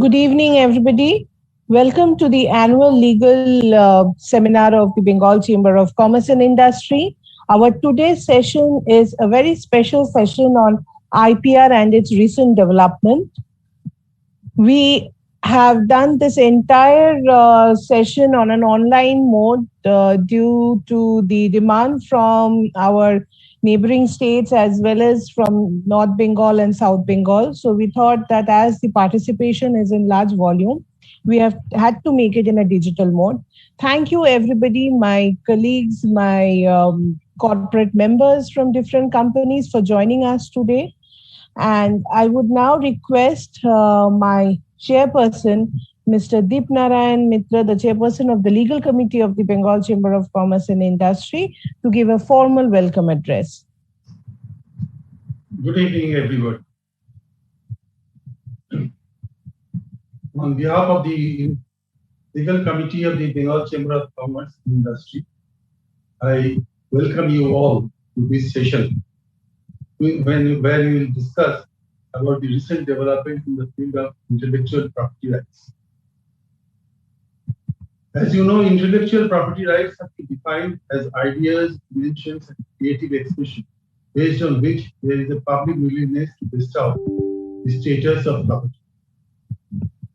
Good evening, everybody. Welcome to the annual legal seminar of the Bengal Chamber of Commerce and Industry. Our today's session is a very special session on IPR and its recent development. We have done this entire session on an online mode due to the demand from our neighboring states as well as from North Bengal and South Bengal. So we thought that as the participation is in large volume, we have had to make it in a digital mode. Thank you, everybody, my colleagues, my corporate members from different companies for joining us today. And I would now request my chairperson, Mr. Deep Narayan Mitra, the chairperson of the Legal Committee of the Bengal Chamber of Commerce and Industry, to give a formal welcome address. Good evening, everyone. On behalf of the Legal Committee of the Bengal Chamber of Commerce and Industry, I welcome you all to this session, where we will discuss about the recent development in the field of intellectual property rights. As you know, intellectual property rights are defined as ideas, inventions, and creative expression, based on which there is a public willingness to bestow the status of property.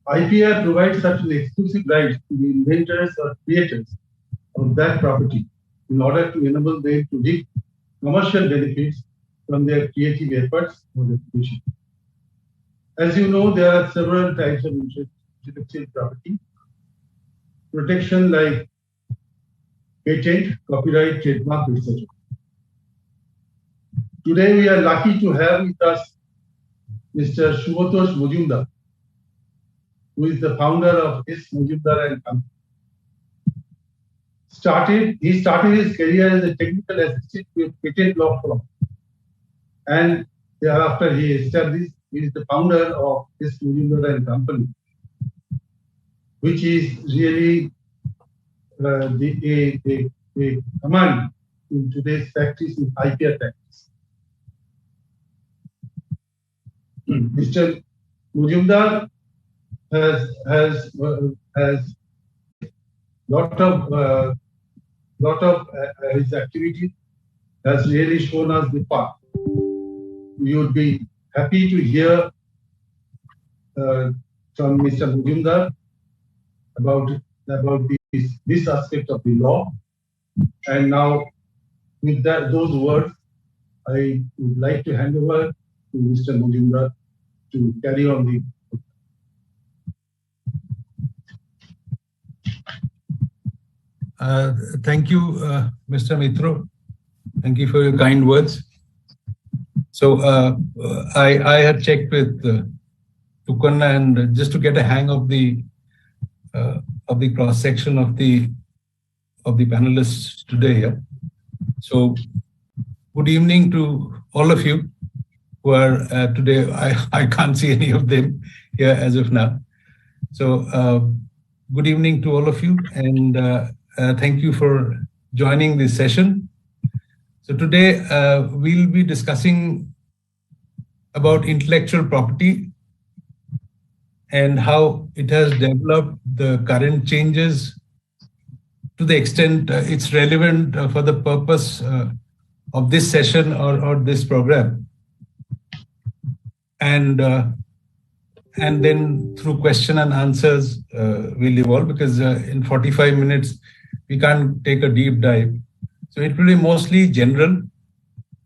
IPR provides such an exclusive right to the inventors or creators of that property in order to enable them to reap commercial benefits from their creative efforts or reputation. As you know, there are several types of intellectual property protection like patent, copyright, trademark, etc. Today we are lucky to have with us Mr. Subhatosh Majumdar, who is the founder of S. Majumdar and Company. He started his career as a technical assistant with patent law firm, and thereafter he is the founder of S. Majumdar and Company, which is really a command in today's practice in IPR practice. Mr. Majumdar has lot of his activities has really shown us the path. We would be happy to hear from Mr. Majumdar about this aspect of the law. And now, with those words, I would like to hand over to Mr. Majumdar to carry on the. Thank you, Mr. Mitro. Thank you for your kind words. So I had checked with Tukanna, and just to get a hang of the cross section of the panelists today here. So good evening to all of you who are today. I can't see any of them here as of now. So good evening to all of you, and thank you for joining this session. So today we'll be discussing about intellectual property and how it has developed, the current changes, to the extent it's relevant for the purpose of this session or this program. And then through question and answers we'll evolve, because in 45 minutes we can't take a deep dive. So it will be mostly general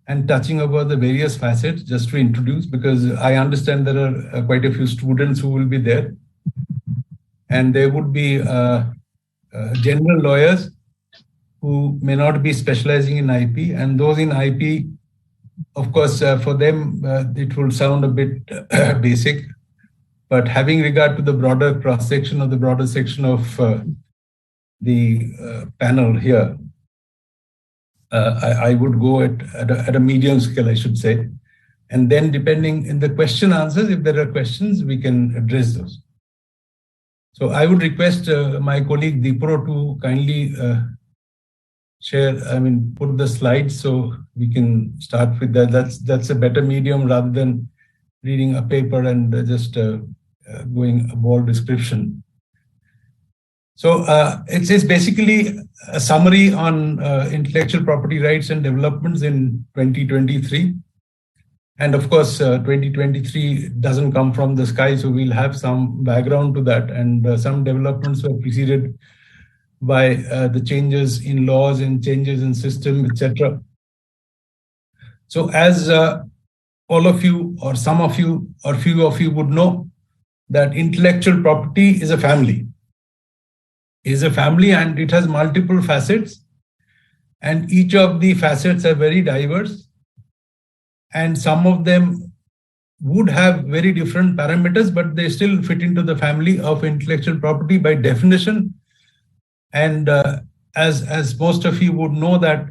and touching about the various facets, just to introduce, because I understand there are quite a few students who will be there. And there would be general lawyers who may not be specializing in IP, and those in IP, of course, for them, it will sound a bit basic, but having regard to the broader cross-section or the broader section of the panel here, I would go at a medium scale, I should say. And then depending in the question answers, if there are questions, we can address those. So I would request my colleague Deepro to kindly put the slides so we can start with that. That's a better medium rather than reading a paper and just going above description. So it's basically a summary on intellectual property rights and developments in 2023. And of course, 2023 doesn't come from the sky, so we'll have some background to that. And some developments were preceded by the changes in laws and changes in system, etc. So as all of you, or some of you, or few of you would know, that intellectual property is a family. And it has multiple facets, and each of the facets are very diverse, and some of them would have very different parameters, but they still fit into the family of intellectual property by definition. And as most of you would know, that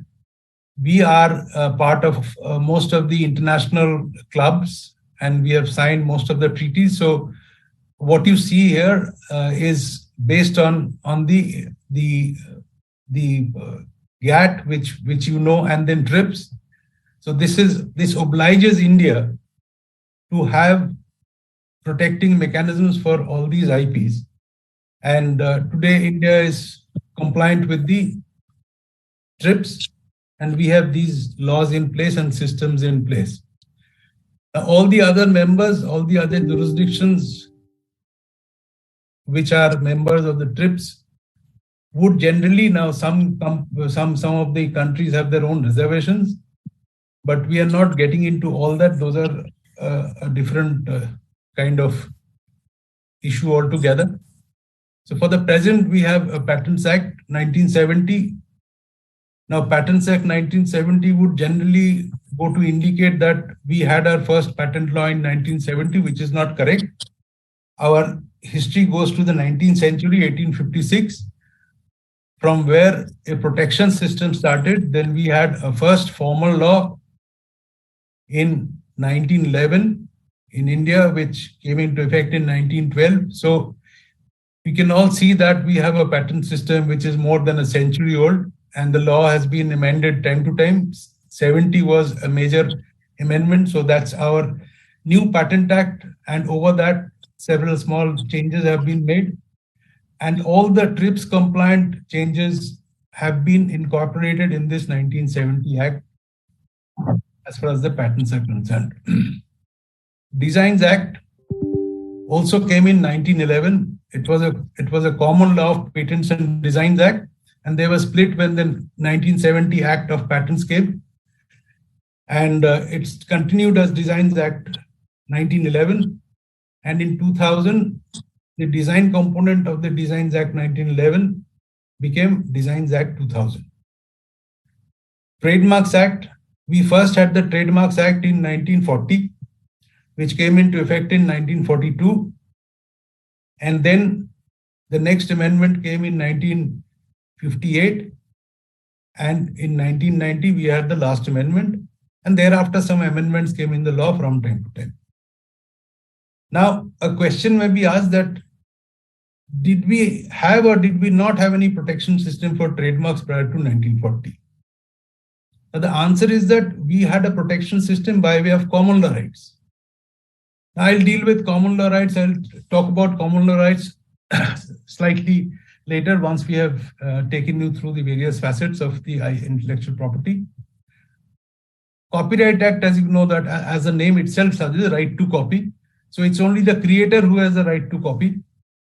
we are part of most of the international clubs, and we have signed most of the treaties. So what you see here is based on the GATT, which you know, and then TRIPS. So this obliges India to have protecting mechanisms for all these IPs. And today India is compliant with the TRIPS, and we have these laws in place and systems in place. All the other members, all the other jurisdictions which are members of the TRIPS would generally, now some of the countries have their own reservations, but we are not getting into all that. Those are a different kind of issue altogether. So for the present, we have a Patents Act 1970. Now, Patents Act 1970 would generally go to indicate that we had our first patent law in 1970, which is not correct. Our history goes to the 19th century, 1856, from where a protection system started. Then we had a first formal law in 1911 in India, which came into effect in 1912. So we can all see that we have a patent system which is more than a century old, and the law has been amended time to time. 70 was a major amendment, so that's our new Patent Act, and over that several small changes have been made, and all the TRIPS compliant changes have been incorporated in this 1970 Act as far as the patents are concerned. Designs Act also came in 1911. It was a common law of Patents and Designs Act, and they were split when the 1970 Act of Patents came, and it's continued as Designs Act 1911. And in 2000, the design component of the Designs Act 1911 became Designs Act 2000. Trademarks Act, we first had the Trademarks Act in 1940, which came into effect in 1942. And then the next amendment came in 1958. And in 1990, we had the last amendment. And thereafter, some amendments came in the law from time to time. Now, a question may be asked that did we have or did we not have any protection system for trademarks prior to 1940? Now, the answer is that we had a protection system by way of common law rights. Now, I'll deal with common law rights. I'll talk about common law rights slightly later once we have taken you through the various facets of the intellectual property. Copyright Act, as you know, that as the name itself suggests, the right to copy. So it's only the creator who has the right to copy.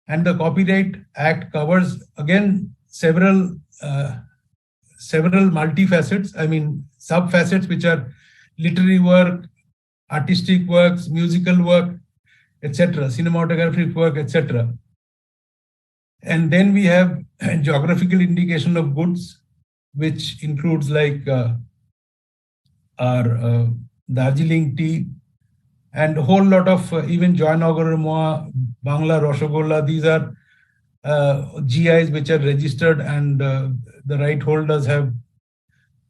And the Copyright Act covers, again, several multifacets, sub-facets, which are literary work, artistic works, musical work, etc., cinematographic work, etc. And then we have geographical indication of goods, which includes like our Darjeeling tea, and a whole lot of even Joynagar Moa, Bangla Rashogolla. These are GIs which are registered, and the right holders have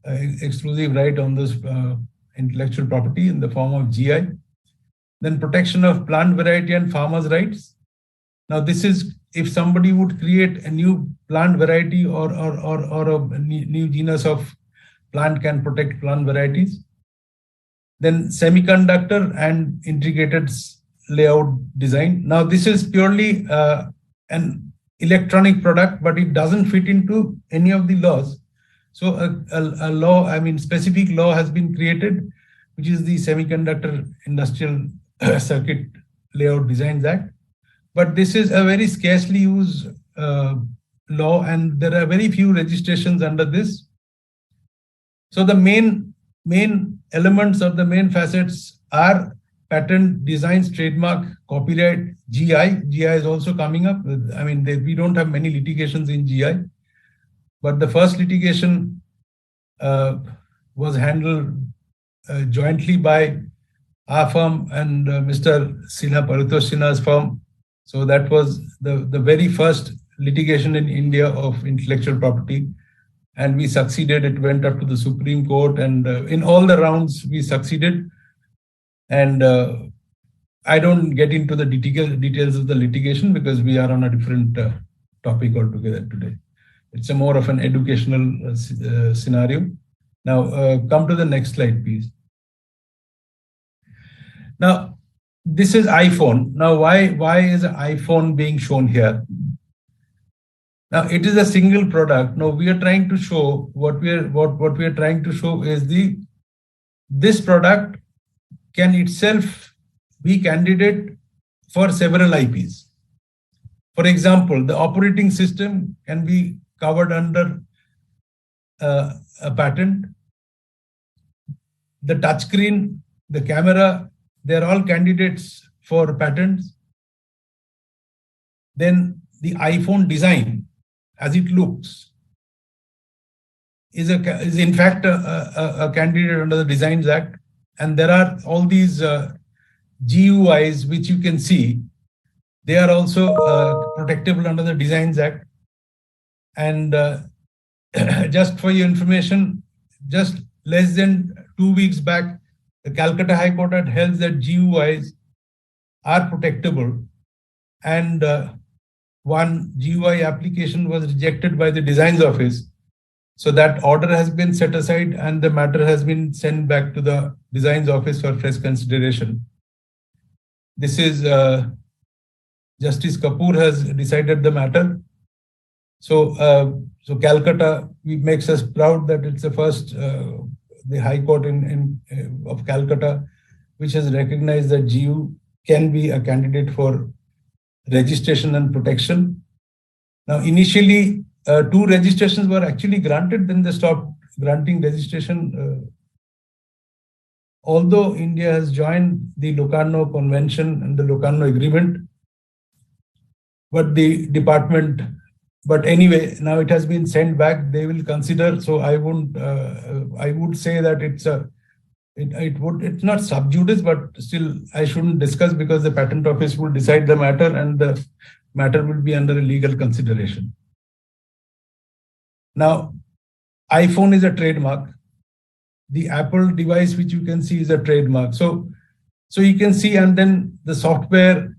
exclusive right on this intellectual property in the form of GI. Then protection of plant variety and farmers' rights. Now, this is if somebody would create a new plant variety or a new genus of plant, can protect plant varieties. Then semiconductor and integrated layout design. Now, this is purely an electronic product, but it doesn't fit into any of the laws. So a law, I mean, specific law has been created, which is the Semiconductor Industrial Circuit Layout Designs Act. But this is a very scarcely used law, and there are very few registrations under this. So the main elements or the main facets are patent, designs, trademark, copyright, GI. GI is also coming up. I mean, we don't have many litigations in GI, but the first litigation was handled jointly by our firm and Mr. Sinha Paritosh Sinha's firm. So that was the very first litigation in India of intellectual property. And we succeeded. It went up to the Supreme Court, and in all the rounds we succeeded. And I don't get into the details of the litigation because we are on a different topic altogether today. It's a more of an educational scenario. Now, come to the next slide, please. Now, this is iPhone. Now, why is an iPhone being shown here? Now, it is a single product. Now, we are trying to show what we are trying to show is this product can itself be candidate for several IPs. For example, the operating system can be covered under a patent. The touchscreen, the camera, they're all candidates for patents. Then the iPhone design, as it looks, is in fact a candidate under the Designs Act. And there are all these GUIs which you can see. They are also protectable under the Designs Act. And just for your information, just less than 2 weeks back, the Calcutta High Court had held that GUIs are protectable. And one GUI application was rejected by the Designs Office. So that order has been set aside and the matter has been sent back to the Designs Office for fresh consideration. This is Justice Kapoor has decided the matter. So Calcutta makes us proud that it's the first the High Court of Calcutta which has recognized that GU can be a candidate for registration and protection. Now, initially, 2 registrations were actually granted, then they stopped granting registration. Although India has joined the Locarno Convention and the Locarno Agreement, but the department, but anyway, now it has been sent back. They will consider. So I would say that it's not sub judice, but still I shouldn't discuss because the Patent Office will decide the matter and the matter will be under a legal consideration. Now, iPhone is a trademark. The Apple device, which you can see, is a trademark. So you can see, and then the software,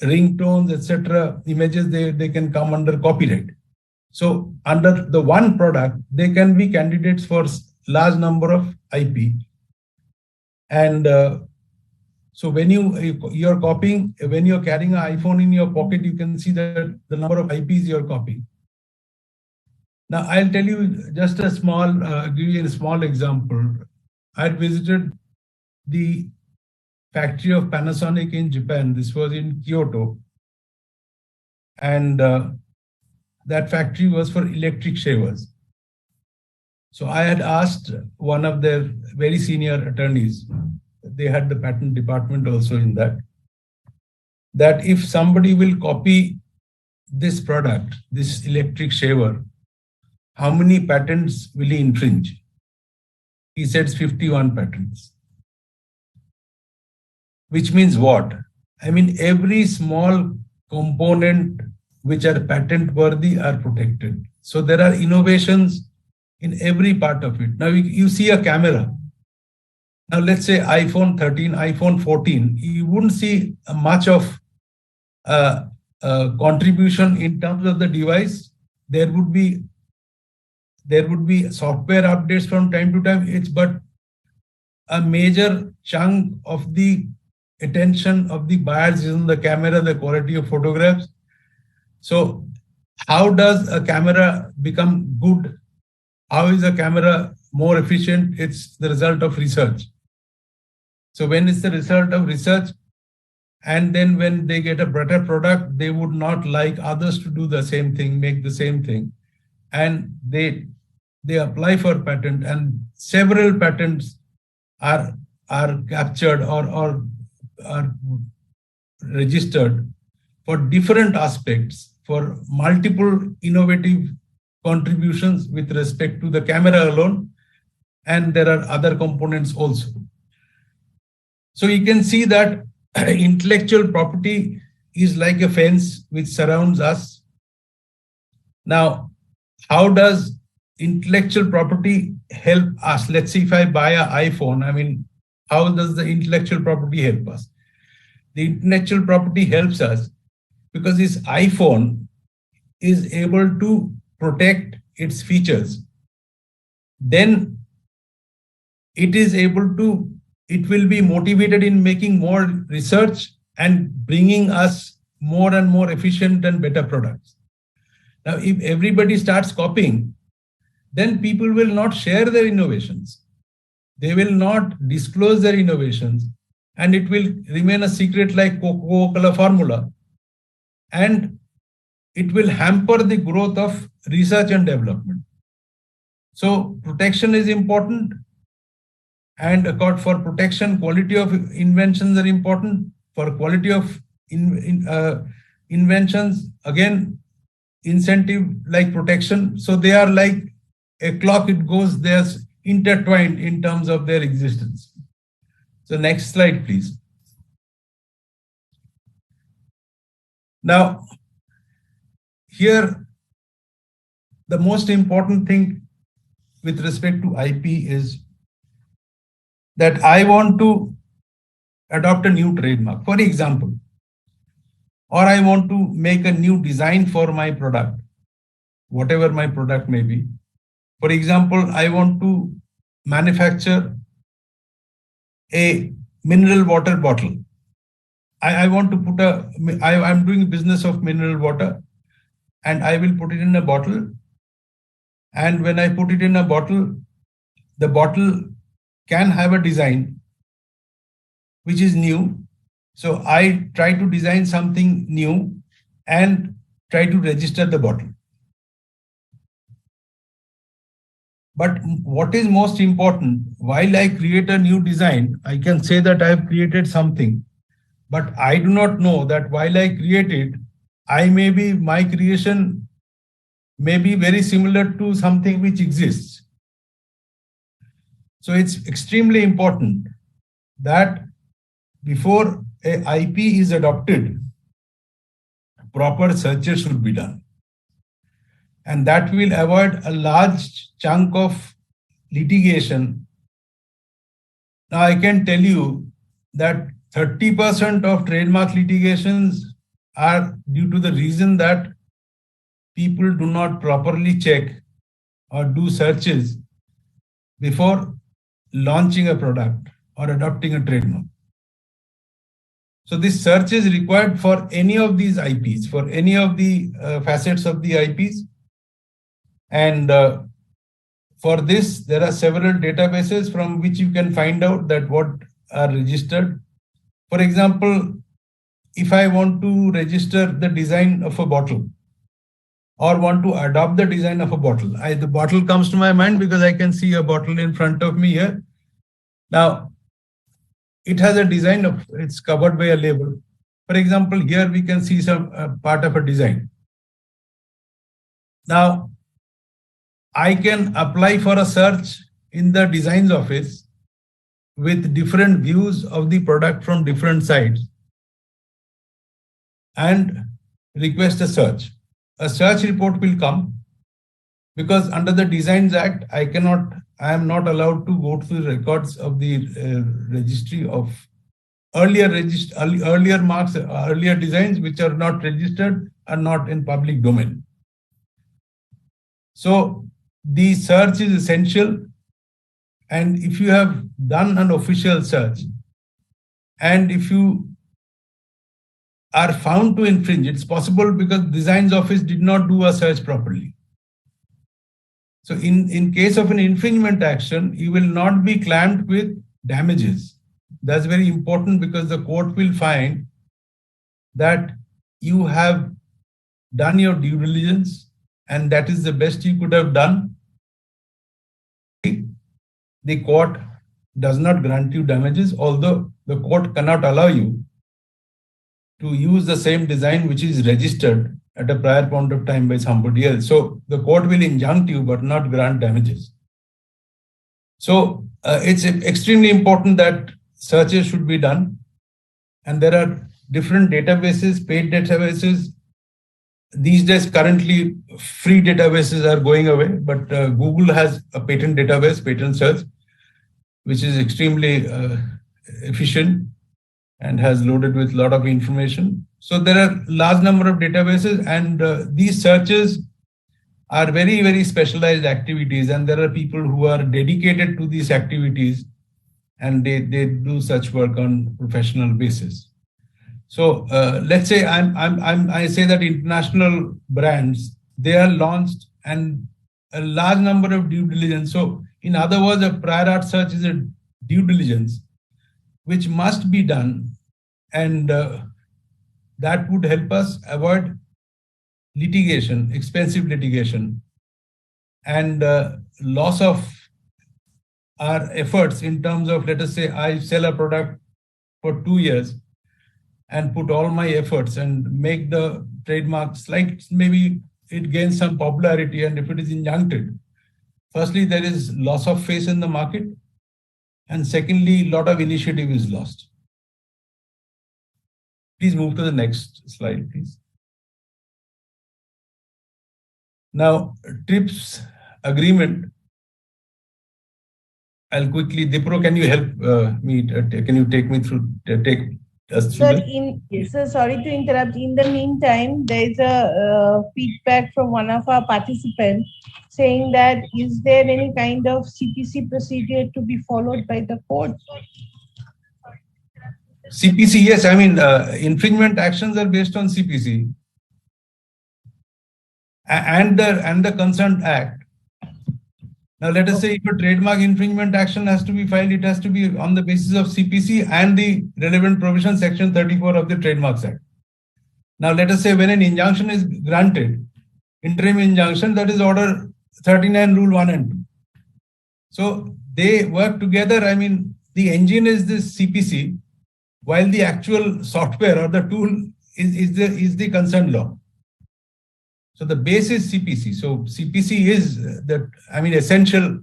ringtones, etc., images, they can come under copyright. So under the one product, they can be candidates for large number of IP. And so when you're copying, when you're carrying an iPhone in your pocket, you can see that the number of IPs you're copying. Now, I'll tell you just a give you a small example. I visited the factory of Panasonic in Japan. This was in Kyoto. And that factory was for electric shavers. So I had asked one of their very senior attorneys, they had the patent department also in that if somebody will copy this product, this electric shaver, how many patents will he infringe? He said 51 patents. Which means what? I mean, every small component which are patent worthy are protected. So there are innovations in every part of it. Now you see a camera. Now let's say iPhone 13, iPhone 14, you wouldn't see much of contribution in terms of the device. There would be software updates from time to time. But a major chunk of the attention of the buyers is on the camera, the quality of photographs. So how does a camera become good? How is a camera more efficient? It's the result of research. So when it's the result of research, and then when they get a better product, they would not like others to do the same thing, make the same thing. And they apply for patent, and several patents are captured or are registered for different aspects, for multiple innovative contributions with respect to the camera alone, and there are other components also. So you can see that intellectual property is like a fence which surrounds us. Now, how does intellectual property help us? Let's see, if I buy an iPhone, I mean, how does the intellectual property help us? The intellectual property helps us because this iPhone is able to protect its features. Then it will be motivated in making more research and bringing us more and more efficient and better products. Now, if everybody starts copying, then people will not share their innovations. They will not disclose their innovations, and it will remain a secret like Coca-Cola formula. And it will hamper the growth of research and development. So protection is important. And for protection, quality of inventions are important. For quality of inventions, again, incentive like protection. So they are like a clock, it goes, they're intertwined in terms of their existence. So next slide, please. Now, here, the most important thing with respect to IP is that I want to adopt a new trademark, for example, or I want to make a new design for my product, whatever my product may be. For example, I want to manufacture a mineral water bottle. I want to I'm doing business of mineral water, and I will put it in a bottle. And when I put it in a bottle, the bottle can have a design which is new. So I try to design something new and try to register the bottle. But what is most important, while I create a new design, I can say that I have created something, but I do not know that while I create it, my creation may be very similar to something which exists. So it's extremely important that before a IP is adopted, proper searches should be done. And that will avoid a large chunk of litigation. Now, I can tell you that 30% of trademark litigations are due to the reason that people do not properly check or do searches before launching a product or adopting a trademark. So this search is required for any of these IPs, for any of the facets of the IPs. And for this, there are several databases from which you can find out that what are registered. For example, if I want to register the design of a bottle or want to adopt the design of a bottle, the bottle comes to my mind because I can see a bottle in front of me here. Now, it has a design it's covered by a label. For example, here we can see some part of a design. Now, I can apply for a search in the designs office with different views of the product from different sides and request a search. A search report will come because under the Designs Act, I am not allowed to go to the records of the registry of earlier designs which are not registered, are not in public domain. So the search is essential. And if you have done an official search And if you are found to infringe, it's possible because designs office did not do a search properly. So in case of an infringement action, you will not be clamped with damages. That's very important because the court will find that you have done your due diligence and that is the best you could have done. The court does not grant you damages, although the court cannot allow you to use the same design which is registered at a prior point of time by somebody else. So the court will injunct you but not grant damages. So it's extremely important that searches should be done. And there are different databases, paid databases. These days, currently, free databases are going away, but Google has a patent database, patent search, which is extremely efficient and has loaded with a lot of information. So there are large number of databases, and these searches are very, very specialized activities, and there are people who are dedicated to these activities, and they do such work on professional basis. So let's say I say that international brands, they are launched and a large number of due diligence. So in other words, a prior art search is a due diligence which must be done, and that would help us avoid litigation, expensive litigation, and loss of our efforts in terms of, let us say, I sell a product for 2 years and put all my efforts and make the trademarks, like maybe it gains some popularity, and if it is injuncted, firstly, there is loss of face in the market, and secondly, a lot of initiative is lost. Please move to the next slide, please. Now, TRIPS agreement. I'll quickly, Dipro, can you help me? Can you take me through, take us through Sir, sir, sorry to interrupt. In the meantime, there is a feedback from one of our participants saying that is there any kind of CPC procedure to be followed by the court? CPC, yes. I mean, infringement actions are based on CPC and the Consent Act. Now, let us say if a trademark infringement action has to be filed, it has to be on the basis of CPC and the relevant provision, section 34 of the Trademarks Act. Now, let us say when an injunction is granted, interim injunction, that is order 39, rule 1 and 2. So they work together. I mean, the engine is this CPC, while the actual software or the tool is the concerned law. So the base is CPC. So CPC is the, I mean, essential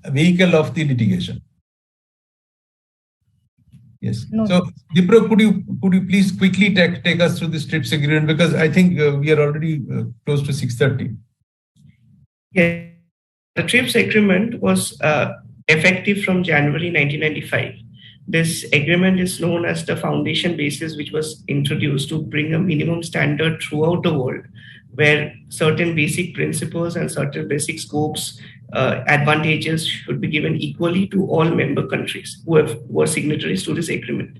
vehicle of the litigation. Yes. No. So Dipro, could you please quickly take us through this TRIPS agreement, because I think we are already close to 6:30. Yeah, the TRIPS agreement was effective from January 1995. This agreement is known as the foundation basis, which was introduced to bring a minimum standard throughout the world, where certain basic principles and certain basic scopes, advantages should be given equally to all member countries who were signatories to this agreement.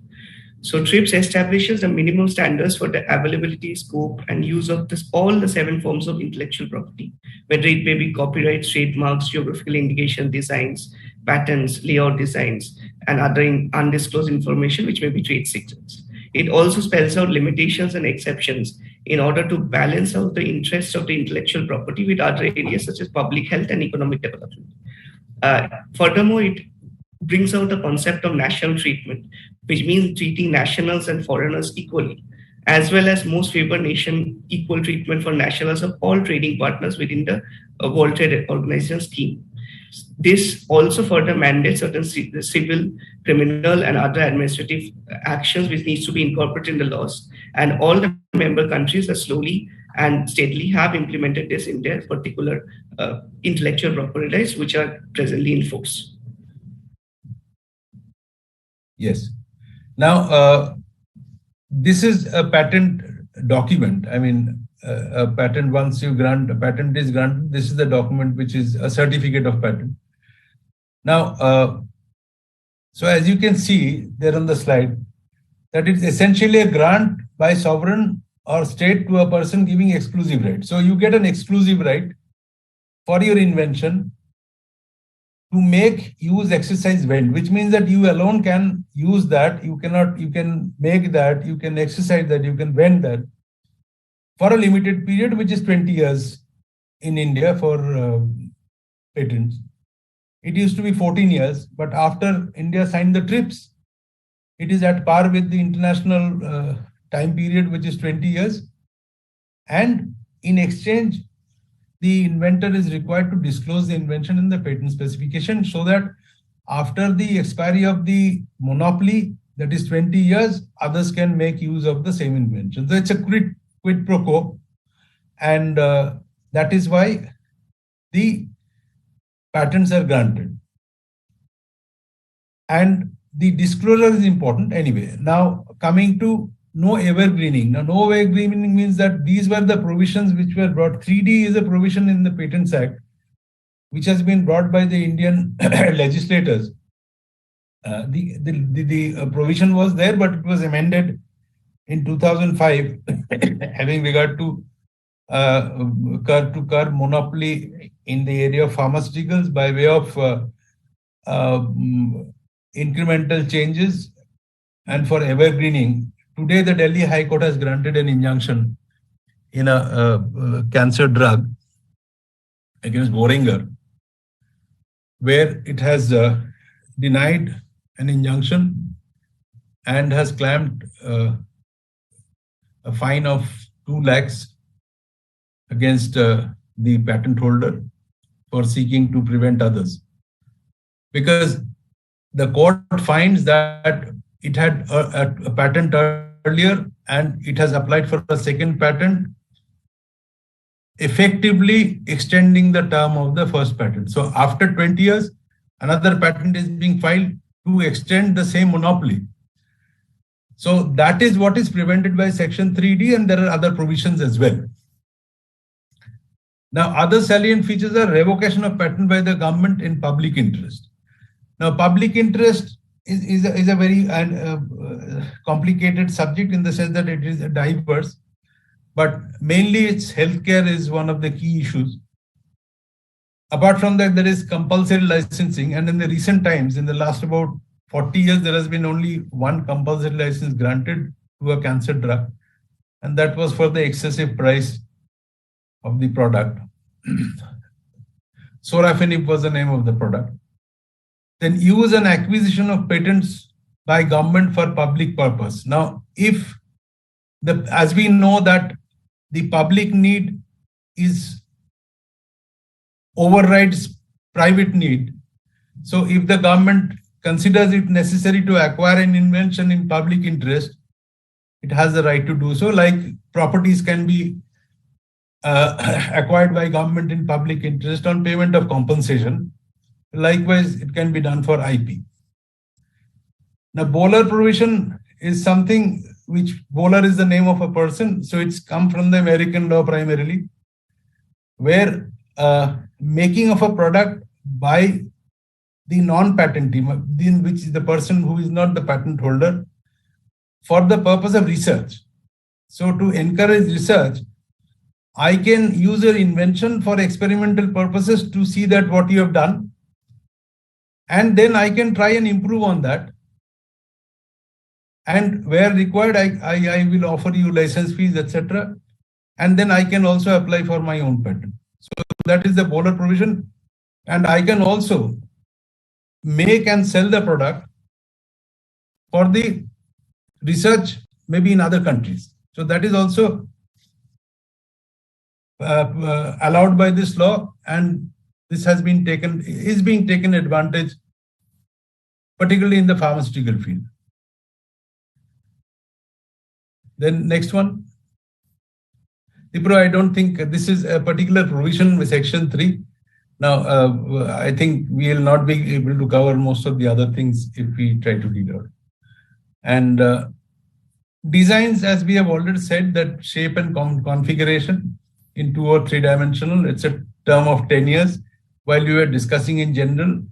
So TRIPS establishes the minimum standards for the availability, scope, and use of all the 7 forms of intellectual property, whether it may be copyrights, trademarks, geographical indication designs, patents, layout designs, and other undisclosed information, which may be trade secrets. It also spells out limitations and exceptions in order to balance out the interests of the intellectual property with other areas such as public health and economic development. Furthermore, it brings out the concept of national treatment, which means treating nationals and foreigners equally, as well as most favored nation equal treatment for nationals of all trading partners within the World Trade Organization scheme. This also further mandates certain civil, criminal, and other administrative actions which needs to be incorporated in the laws. And all the member countries are slowly and steadily have implemented this in their particular intellectual property rights, which are presently in force. Yes. Now, this is a patent document. I mean, a patent, once you grant, a patent is granted, this is the document which is a certificate of patent. Now, so as you can see there on the slide, that it's essentially a grant by sovereign or state to a person giving exclusive right. So you get an exclusive right for your invention to make, use, exercise, vend, which means that you alone can use that. You can make that, you can exercise that, you can vend that for a limited period, which is 20 years in India for patents. It used to be 14 years, but after India signed the TRIPS, it is at par with the international time period, which is 20 years. And in exchange, the inventor is required to disclose the invention in the patent specification so that after the expiry of the monopoly, that is 20 years, others can make use of the same invention. So it's a quid pro quo. And that is why the patents are granted. And the disclosure is important anyway. Now, coming to no evergreening. Now, no evergreening means that these were the provisions which were brought. 3D is a provision in the Patents Act, which has been brought by the Indian legislators. The provision was there, but it was amended in 2005, having regard to curb monopoly in the area of pharmaceuticals by way of incremental changes and for evergreening. Today, the Delhi High Court has granted an injunction in a cancer drug against Boehringer, where it has denied an injunction and has claimed a fine of 2 lakhs against the patent holder for seeking to prevent others. Because the court finds that it had a patent earlier and it has applied for a second patent, effectively extending the term of the first patent. So after 20 years, another patent is being filed to extend the same monopoly. So that is what is prevented by Section 3D, and there are other provisions as well. Now, other salient features are revocation of patent by the government in public interest. Now, public interest is a very complicated subject in the sense that it is diverse, but mainly it's healthcare is one of the key issues. Apart from that, there is compulsory licensing, and in the recent times, in the last about 40 years, there has been only one compulsory license granted to a cancer drug, and that was for the excessive price of the product. Sorafenib was the name of the product. Then use and acquisition of patents by government for public purpose. Now, if as we know that the public need overrides private need. So if the government considers it necessary to acquire an invention in public interest, it has the right to do so. Like properties can be acquired by government in public interest on payment of compensation. Likewise, it can be done for IP. Now, Bowler provision is something which Bowler is the name of a person. So it's come from the American law primarily, where making of a product by the non-patentee, which is the person who is not the patent holder, for the purpose of research. So to encourage research, I can use your invention for experimental purposes to see that what you have done. And then I can try and improve on that. And where required, I will offer you license fees, etc. And then I can also apply for my own patent. So that is the Bowler provision. And I can also make and sell the product for the research, maybe in other countries. So that is also allowed by this law, and this is being taken advantage, particularly in the pharmaceutical field. Then next one. Dipro, I don't think this is a particular provision with Section 3. Now, I think we will not be able to cover most of the other things if we try to read out. And designs, as we have already said, that shape and configuration in 2 or 3 dimensional, it's a term of 10 years, while we were discussing in general.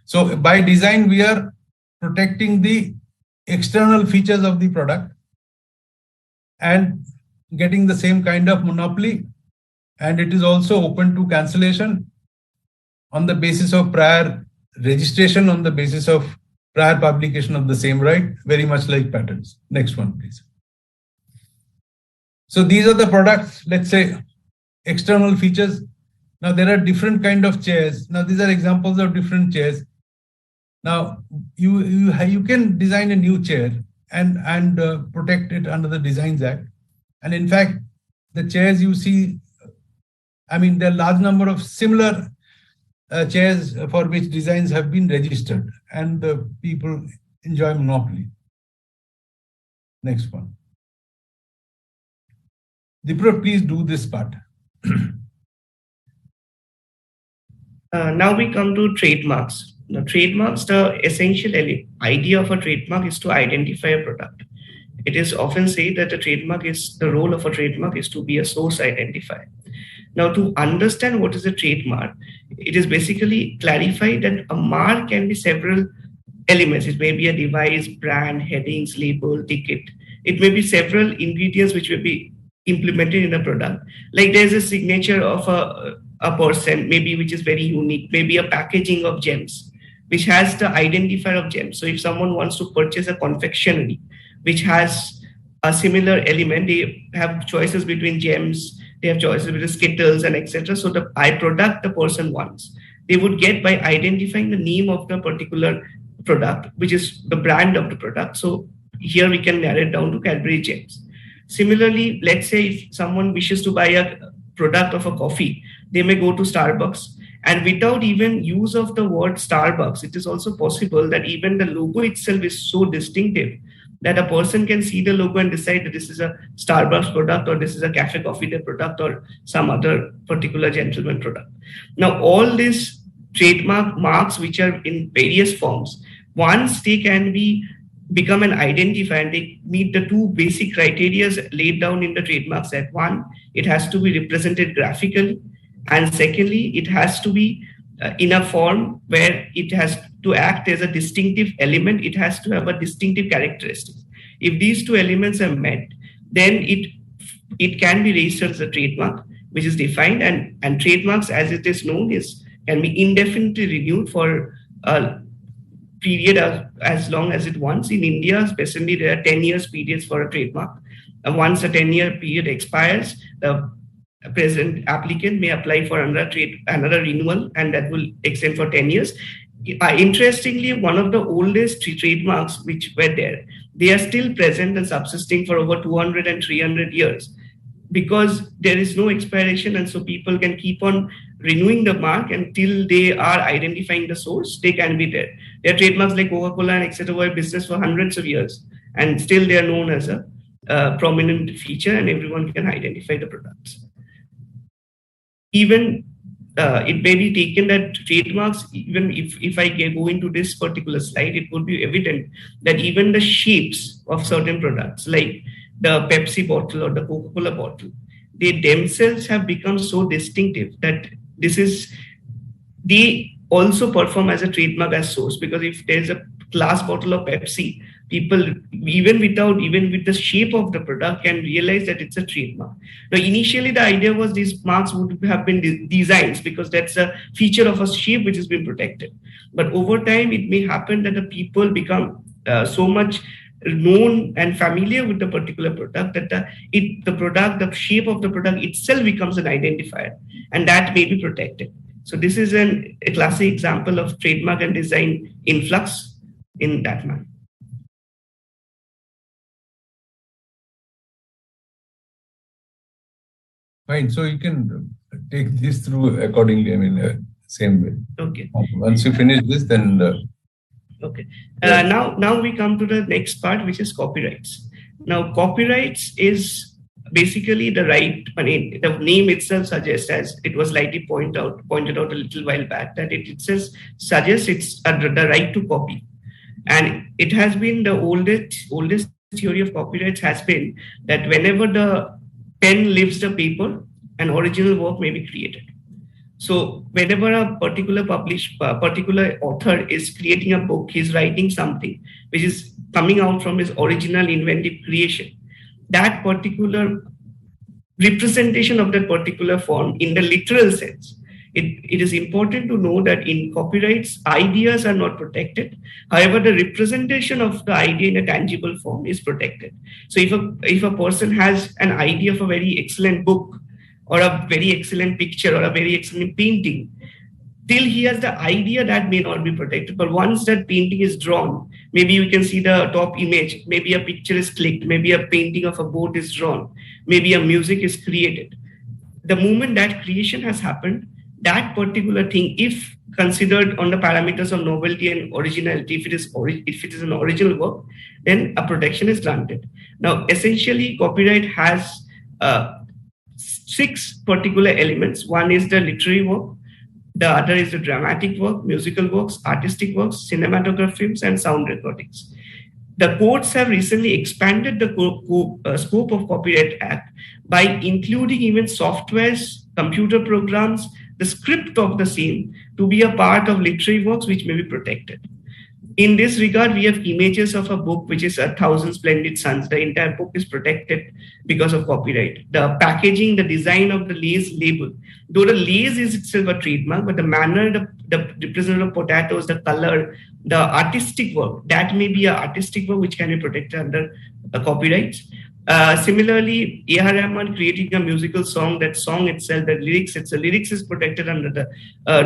So by design, we are protecting the external features of the product and getting the same kind of monopoly. And it is also open to cancellation on the basis of prior registration, on the basis of prior publication of the same right, very much like patents. Next one, please. So these are the products, let's say, external features. Now there are different kind of chairs. Now these are examples of different chairs. Now you can design a new chair and protect it under the Designs Act. And in fact, the chairs you see, I mean, there are large number of similar chairs for which designs have been registered, and the people enjoy monopoly. Next one. Dipro, please do this part. Now we come to trademarks. Now, trademarks, the essential idea of a trademark is to identify a product. It is often said that the role of a trademark is to be a source identifier. Now, to understand what is a trademark, it is basically clarified that a mark can be several elements. It may be a device, brand, headings, label, ticket. It may be several ingredients which will be implemented in a product. Like there's a signature of a person, maybe which is very unique, maybe a packaging of gems, which has the identifier of gems. So if someone wants to purchase a confectionery, which has a similar element, they have choices between gems, they have choices between Skittles and etc. So the product the person wants, they would get by identifying the name of the particular product, which is the brand of the product. So here we can narrow it down to Cadbury gems. Similarly, let's say if someone wishes to buy a product of a coffee, they may go to Starbucks. And without even use of the word Starbucks, it is also possible that even the logo itself is so distinctive that a person can see the logo and decide that this is a Starbucks product, or this is a Cafe Coffee Day product, or some other particular gentleman product. Now, all these trademark marks, which are in various forms, once they can become an identifier and they meet the two basic criteria laid down in the Trademarks Act. One, it has to be represented graphically, and secondly, it has to be in a form where it has to act as a distinctive element. It has to have a distinctive characteristic. If these two elements are met, then it can be registered as a trademark, which is defined, and trademarks, as it is known, can be indefinitely renewed for a period as long as it wants. In India, especially, there are 10 years periods for a trademark. Once a 10-year period expires, the present applicant may apply for another renewal, and that will extend for 10 years. Interestingly, one of the oldest trademarks which were there, they are still present and subsisting for over 200 and 300 years, because there is no expiration, and so people can keep on renewing the mark until they are identifying the source. They can be there. There are trademarks like Coca-Cola and etc. were in business for hundreds of years, and still they are known as a prominent feature, and everyone can identify the products. Even it may be taken that trademarks, even if I go into this particular slide, it would be evident that even the shapes of certain products, like the Pepsi bottle or the Coca-Cola bottle, they themselves have become so distinctive that they also perform as a trademark as source. Because if there's a glass bottle of Pepsi, people, even with the shape of the product, can realize that it's a trademark. Now, initially, the idea was these marks would have been designs, because that's a feature of a shape which has been protected. But over time, it may happen that the people become so much known and familiar with the particular product that the shape of the product itself becomes an identifier, and that may be protected. So this is a classic example of trademark and design influx in that manner. Fine. So you can take this through accordingly. I mean, same way. Okay. Once you finish this, then. Okay. Now we come to the next part, which is copyrights. Now, copyrights is basically the right. I mean, the name itself suggests, as it was lightly pointed out a little while back, that it suggests it's the right to copy, and it has been the oldest theory of copyrights has been that whenever the pen leaves the paper, an original work may be created. So whenever a particular author is creating a book, he's writing something which is coming out from his original inventive creation, that particular representation of that particular form in the literal sense. It is important to know that in copyrights, ideas are not protected. However, the representation of the idea in a tangible form is protected. So if a person has an idea of a very excellent book or a very excellent picture or a very excellent painting, till he has the idea, that may not be protected. But once that painting is drawn, maybe you can see the top image, maybe a picture is clicked, maybe a painting of a boat is drawn, maybe a music is created. The moment that creation has happened, that particular thing, if considered on the parameters of novelty and originality, if it is an original work, then a protection is granted. Now, essentially, copyright has 6 particular elements. One is the literary work. The other is the dramatic work, musical works, artistic works, cinematograph films, and sound recordings. The courts have recently expanded the scope of Copyright Act by including even softwares, computer programs, the script of the same to be a part of literary works which may be protected. In this regard, we have images of a book which is 1,000 Splendid Suns. The entire book is protected because of copyright. The packaging, the design of the Lay's label, though the Lay's is itself a trademark, but the manner, the representation of potatoes, the color, the artistic work, that may be an artistic work which can be protected under copyrights. Similarly, A.R. Rahman creating a musical song, that song itself, the lyrics is protected under the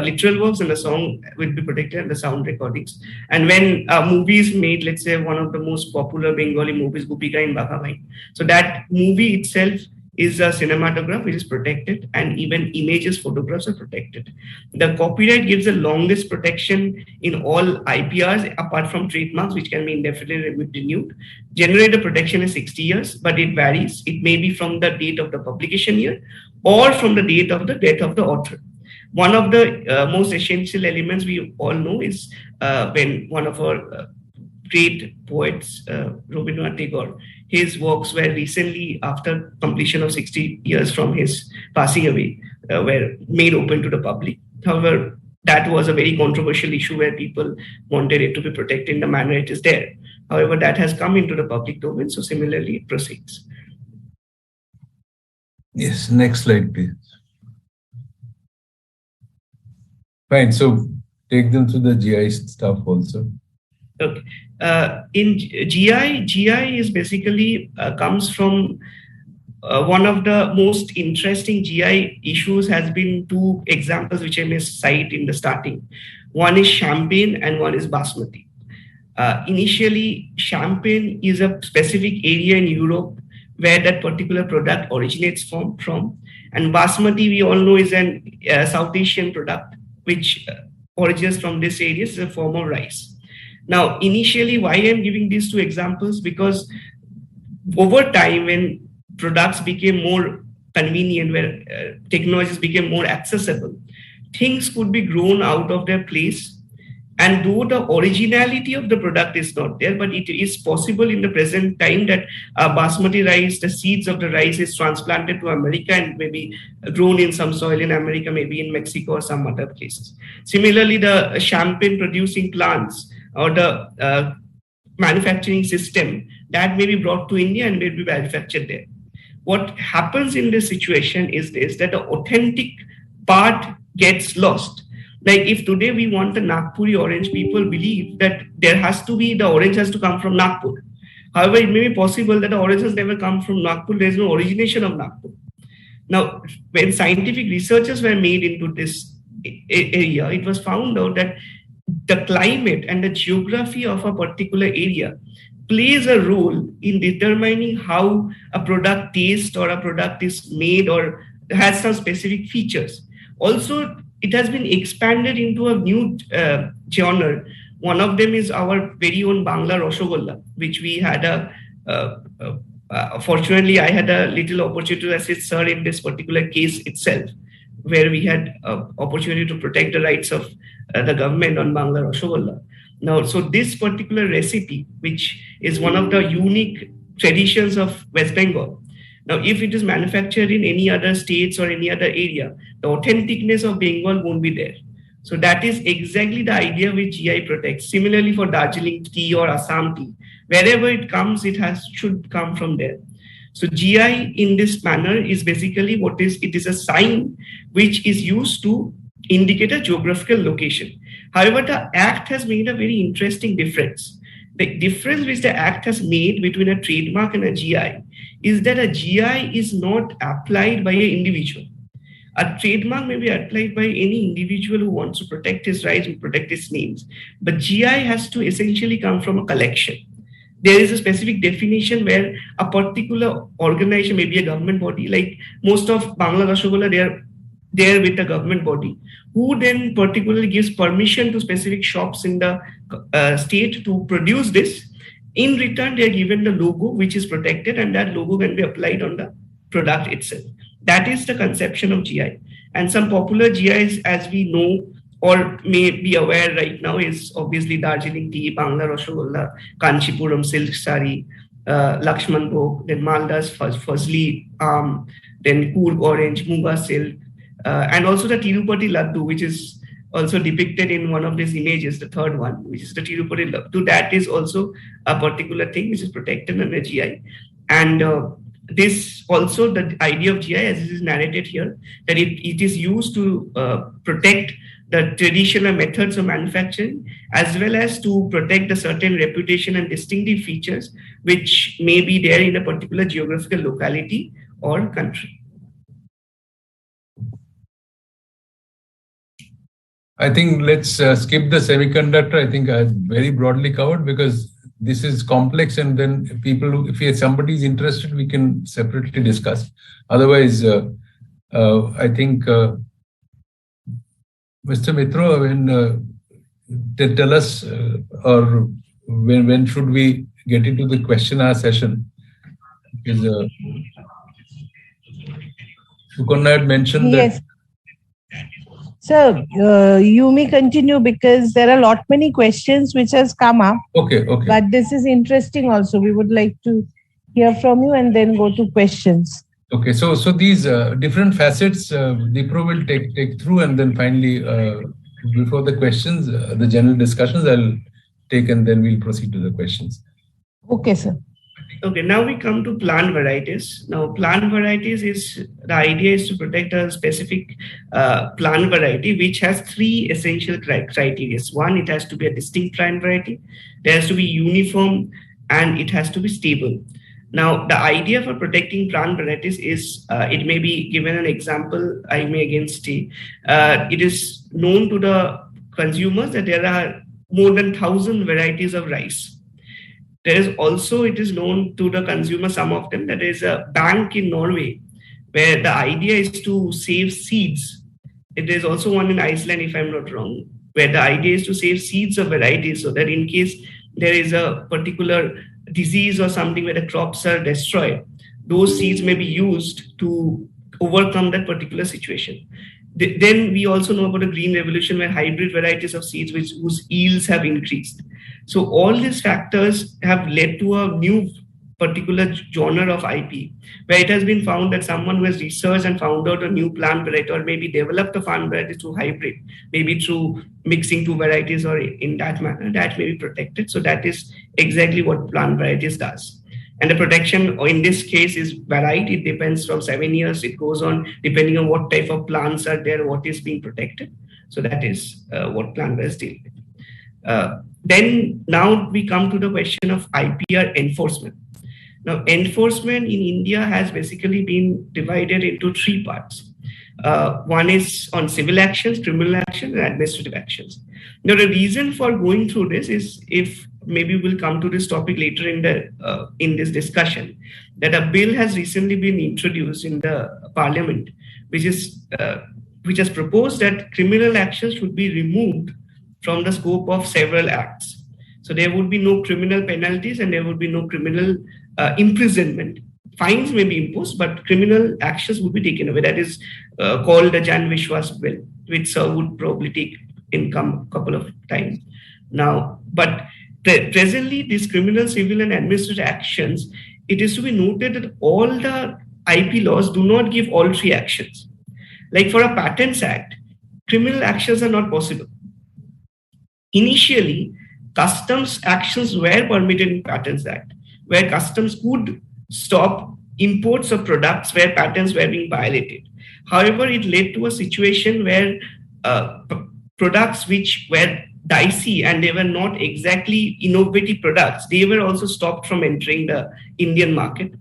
literal works, and the song will be protected under sound recordings. And when a movie is made, let's say one of the most popular Bengali movies, Gopika in Bakhabai, so that movie itself is a cinematograph which is protected, and even images, photographs are protected. The copyright gives the longest protection in all IPRs apart from trademarks, which can be indefinitely renewed. Generally, the protection is 60 years, but it varies. It may be from the date of the publication year or from the date of the death of the author. One of the most essential elements we all know is when one of our great poets, Rabindranath Tagore, his works were recently, after completion of 60 years from his passing away, were made open to the public. However, that was a very controversial issue where people wanted it to be protected in the manner it is there. However, that has come into the public domain, so similarly it proceeds. Yes, next slide, please. Fine, so take them through the GI stuff also. Okay. In GI is basically comes from one of the most interesting GI issues has been 2 examples which I may cite in the starting. One is champagne and one is basmati. Initially, champagne is a specific area in Europe where that particular product originates from. And basmati, we all know, is an South Asian product which originates from this area. It's a form of rice. Now, initially, why I'm giving these 2 examples? Because over time, when products became more convenient, where technologies became more accessible, things could be grown out of their place. And though the originality of the product is not there, but it is possible in the present time that basmati rice, the seeds of the rice is transplanted to America and maybe grown in some soil in America, maybe in Mexico or some other places. Similarly, the champagne producing plants or the manufacturing system that may be brought to India and may be manufactured there. What happens in this situation is this, that the authentic part gets lost. Like if today we want a Nagpuri orange, people believe that there has to be, the orange has to come from Nagpur. However, it may be possible that the orange has never come from Nagpur. There is no origination of Nagpur. Now, when scientific researches were made into this area, it was found out that the climate and the geography of a particular area plays a role in determining how a product tastes or a product is made or has some specific features. Also, it has been expanded into a new genre. One of them is our very own Bangla Rasgulla, which we had fortunately, I had a little opportunity to assist sir in this particular case itself, where we had opportunity to protect the rights of the government on Bangla Rasgulla. Now, so this particular recipe, which is one of the unique traditions of West Bengal, now, if it is manufactured in any other states or any other area, the authenticness of Bengal won't be there. So that is exactly the idea which GI protects. Similarly for Darjeeling tea or Assam tea, wherever it comes, should come from there. So GI in this manner is basically it is a sign which is used to indicate a geographical location. However, the Act has made a very interesting difference. The difference which the Act has made between a trademark and a GI is that a GI is not applied by an individual. A trademark may be applied by any individual who wants to protect his rights and protect his names. But GI has to essentially come from a collection. There is a specific definition where a particular organization, maybe a government body, like most of Bangla Rasgulla, they are there with a government body, who then particularly gives permission to specific shops in the state to produce this. In return, they are given the logo, which is protected, and that logo can be applied on the product itself. That is the conception of GI. And some popular GIs, as we know or may be aware right now, is obviously Darjeeling tea, Bangla Rasgulla, Kanchipuram silk sari, Lakshman Bhog, then Malda's Fazli, then Coorg orange, Muga silk, and also the Tirupati Laddu, which is also depicted in one of these images, the third one, which is the Tirupati Laddu. That is also a particular thing which is protected under GI. And this also, the idea of GI, as it is narrated here, that it is used to protect the traditional methods of manufacturing, as well as to protect the certain reputation and distinctive features which may be there in a particular geographical locality or country. I think let's skip the semiconductor. I think I very broadly covered because this is complex, and then if somebody is interested, we can separately discuss. Otherwise, I think Mr. Mitro, tell us, or when should we get into the question hour session? Because Sukarna had mentioned yes. that. So you may continue because there are many questions which has come up. Okay. But this is interesting also. We would like to hear from you and then go to questions. Okay, so these different facets, Dipro will take through, and then finally, before the questions, the general discussions I'll take, and then we'll proceed to the questions. Okay, sir. Okay, now we come to plant varieties. Now, plant varieties the idea is to protect a specific plant variety which has three essential criteria. One, it has to be a distinct plant variety, it has to be uniform, and it has to be stable. Now, the idea for protecting plant varieties is, it may be given an example, I may again state, it is known to the consumers that there are more than 1,000 varieties of rice. There is also, it is known to the consumer, some of them, that there is a bank in Norway where the idea is to save seeds. There is also one in Iceland, if I'm not wrong, where the idea is to save seeds of varieties so that in case there is a particular disease or something where the crops are destroyed, those seeds may be used to overcome that particular situation. Then we also know about the green revolution where hybrid varieties of seeds whose yields have increased. So all these factors have led to a new particular genre of IP, where it has been found that someone who has researched and found out a new plant variety or maybe developed a plant variety through hybrid, maybe through mixing two varieties or in that manner, that may be protected. So that is exactly what plant varieties does. And the protection in this case is varied. It depends from 7 years. It goes on depending on what type of plants are there, what is being protected. So that is what plant varieties deal with. Then now we come to the question of IPR enforcement. Now, enforcement in India has basically been divided into three parts. One is on civil actions, criminal actions, and administrative actions. Now, the reason for going through this is, if maybe we'll come to this topic later in this discussion, that a bill has recently been introduced in the parliament, which has proposed that criminal actions should be removed from the scope of several acts. So there would be no criminal penalties and there would be no criminal imprisonment. Fines may be imposed, but criminal actions would be taken away. That is called the Jan Vishwas bill, which Sir would probably take in a couple of times. Now, but presently, these criminal, civil, and administrative actions, it is to be noted that all the IP laws do not give all three actions. Like for a Patents Act, criminal actions are not possible. Initially, customs actions were permitted in Patents Act, where customs could stop imports of products where patents were being violated. However, it led to a situation where products which were dicey and they were not exactly innovative products, they were also stopped from entering the Indian market.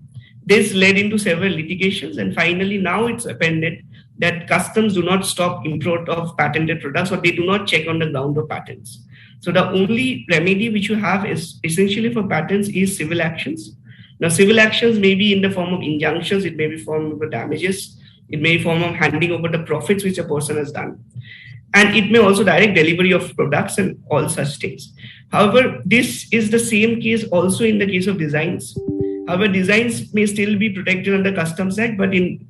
This led into several litigations, and finally now it's appended that customs do not stop import of patented products, or they do not check on the ground of patents. So the only remedy which you have is essentially for patents is civil actions. Now, civil actions may be in the form of injunctions, it may be form of damages, it may be form of handing over the profits which a person has done. And it may also direct delivery of products and all such things. However, this is the same case also in the case of designs. However, designs may still be protected under Customs Act, but in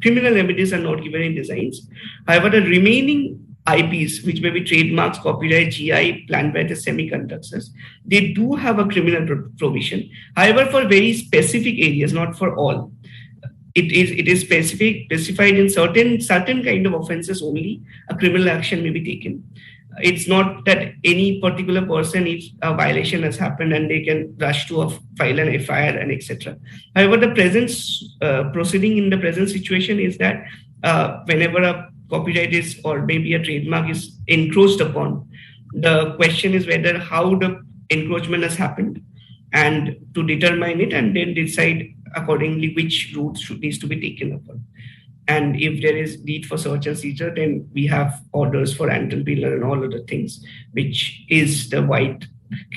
criminal remedies are not given in designs. However, the remaining IPs, which may be trademarks, copyright, GI, plant varieties, semiconductors, they do have a criminal provision. However, for very specific areas, not for all. It is specified in certain kind of offences only a criminal action may be taken. It's not that any particular person, if a violation has happened and they can rush to file an FIR and etc. However, the present proceeding in the present situation is that whenever a copyright is or maybe a trademark is encroached upon, the question is whether how the encroachment has happened, and to determine it and then decide accordingly which route needs to be taken upon. And if there is need for search and seizure, then we have orders for Anton Peeler and all other things, which is the wide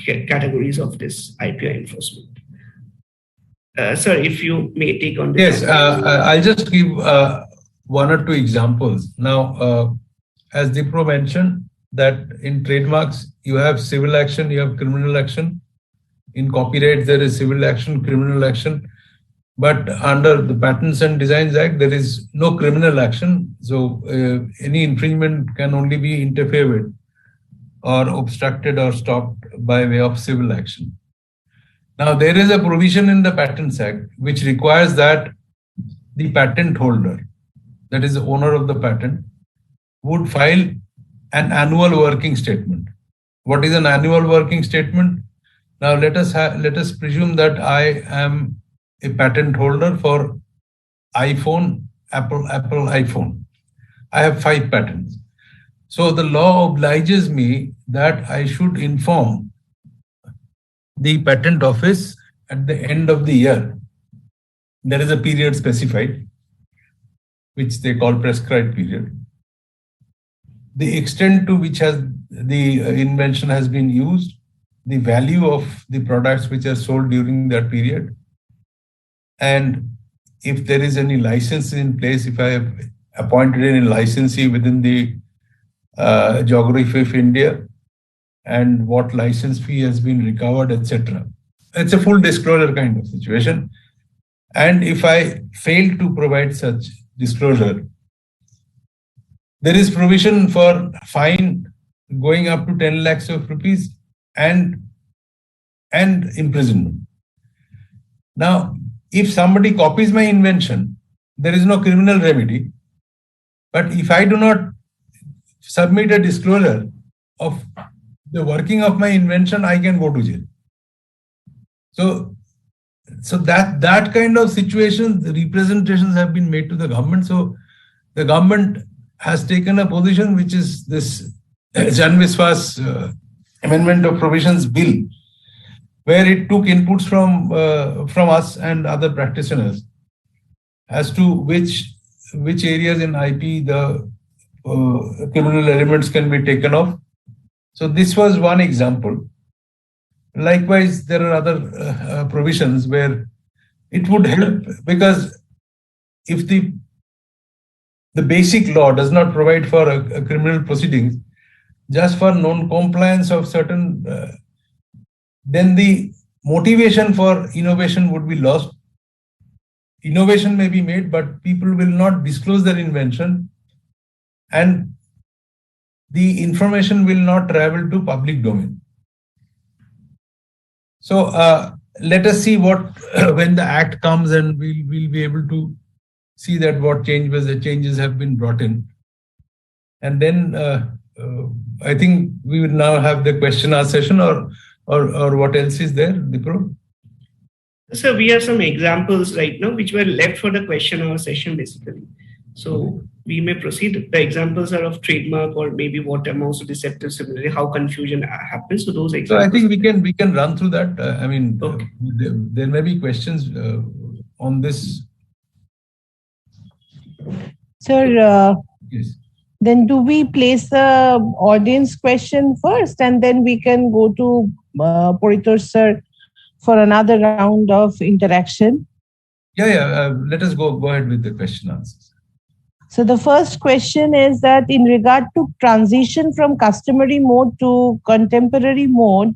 categories of this IPR enforcement. Sir, if you may take on this. Yes, I'll just give one or two examples. Now, as Dipro mentioned, that in trademarks, you have civil action, you have criminal action. In copyright, there is civil action, criminal action. But under the Patents and Designs Act, there is no criminal action. So any infringement can only be interfered with or obstructed or stopped by way of civil action. Now, there is a provision in the Patents Act which requires that the patent holder, that is the owner of the patent, would file an annual working statement. What is an annual working statement? Now, let us presume that I am a patent holder for iPhone, Apple iPhone. I have 5 patents. So the law obliges me that I should inform the patent office at the end of the year. There is a period specified, which they call prescribed period. The extent to which the invention has been used, the value of the products which are sold during that period, and if there is any license in place, if I have appointed any licensee within the geography of India, and what license fee has been recovered, etc. It's a full disclosure kind of situation. And if I fail to provide such disclosure, there is provision for fine going up to 10 lakhs of rupees and imprisonment. Now, if somebody copies my invention, there is no criminal remedy. But if I do not submit a disclosure of the working of my invention, I can go to jail. So that kind of situation, the representations have been made to the government. So the government has taken a position which is this Jan Viswas Amendment of Provisions Bill, where it took inputs from us and other practitioners as to which areas in IP the criminal elements can be taken off. So this was one example. Likewise, there are other provisions where it would help, because if the basic law does not provide for a criminal proceedings, just for non-compliance of certain, then the motivation for innovation would be lost. Innovation may be made, but people will not disclose their invention, and the information will not travel to public domain. So let us see what when the act comes, and we'll be able to see that what changes have been brought in. And then I think we will now have the question answer session, or what else is there, Dipro? So we have some examples right now which were left for the question hour session basically. So we may proceed. The examples are of trademark or maybe what amounts to deceptive similarity, how confusion happens. So those examples. So I think we can run through that. Okay. There may be questions on this. Sir, yes. Then do we place the audience question first, and then we can go to Poritor sir for another round of interaction? Yeah. Let us go ahead with the question answers. So the first question is that in regard to transition from customary mode to contemporary mode,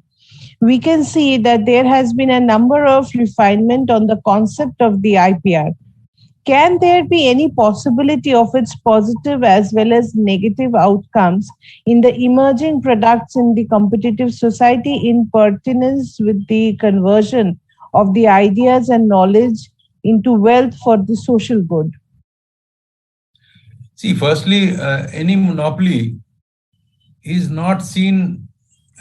we can see that there has been a number of refinement on the concept of the IPR. Can there be any possibility of its positive as well as negative outcomes in the emerging products in the competitive society in pertinence with the conversion of the ideas and knowledge into wealth for the social good? See, firstly, any monopoly is not seen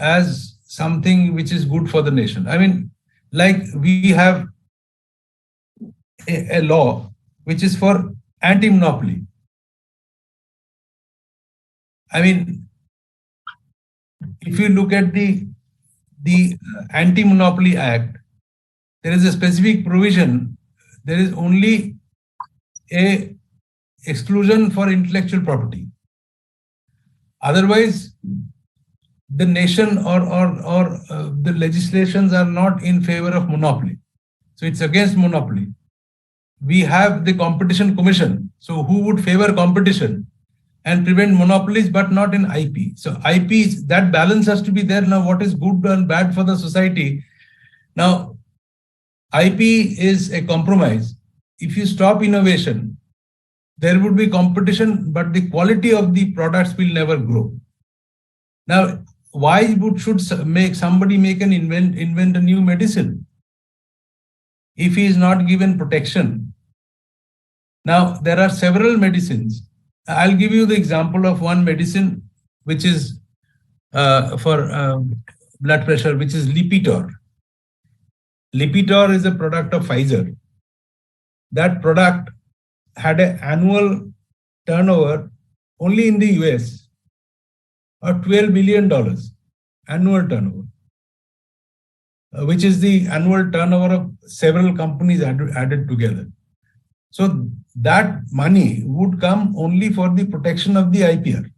as something which is good for the nation. I mean, like we have a law which is for anti-monopoly. I mean, if you look at the Anti-Monopoly Act, there is a specific provision. There is only a exclusion for intellectual property. Otherwise, the nation or the legislations are not in favor of monopoly. So it's against monopoly. We have the Competition Commission. So who would favor competition and prevent monopolies, but not in IP? So IP, that balance has to be there. Now, what is good and bad for the society? Now, IP is a compromise. If you stop innovation, there would be competition, but the quality of the products will never grow. Now, why should somebody invent a new medicine if he is not given protection? Now, there are several medicines. I'll give you the example of one medicine which is for blood pressure, which is Lipitor. Lipitor is a product of Pfizer. That product had an annual turnover only in the US of $12 billion annual turnover, which is the annual turnover of several companies added together. So that money would come only for the protection of the IPR.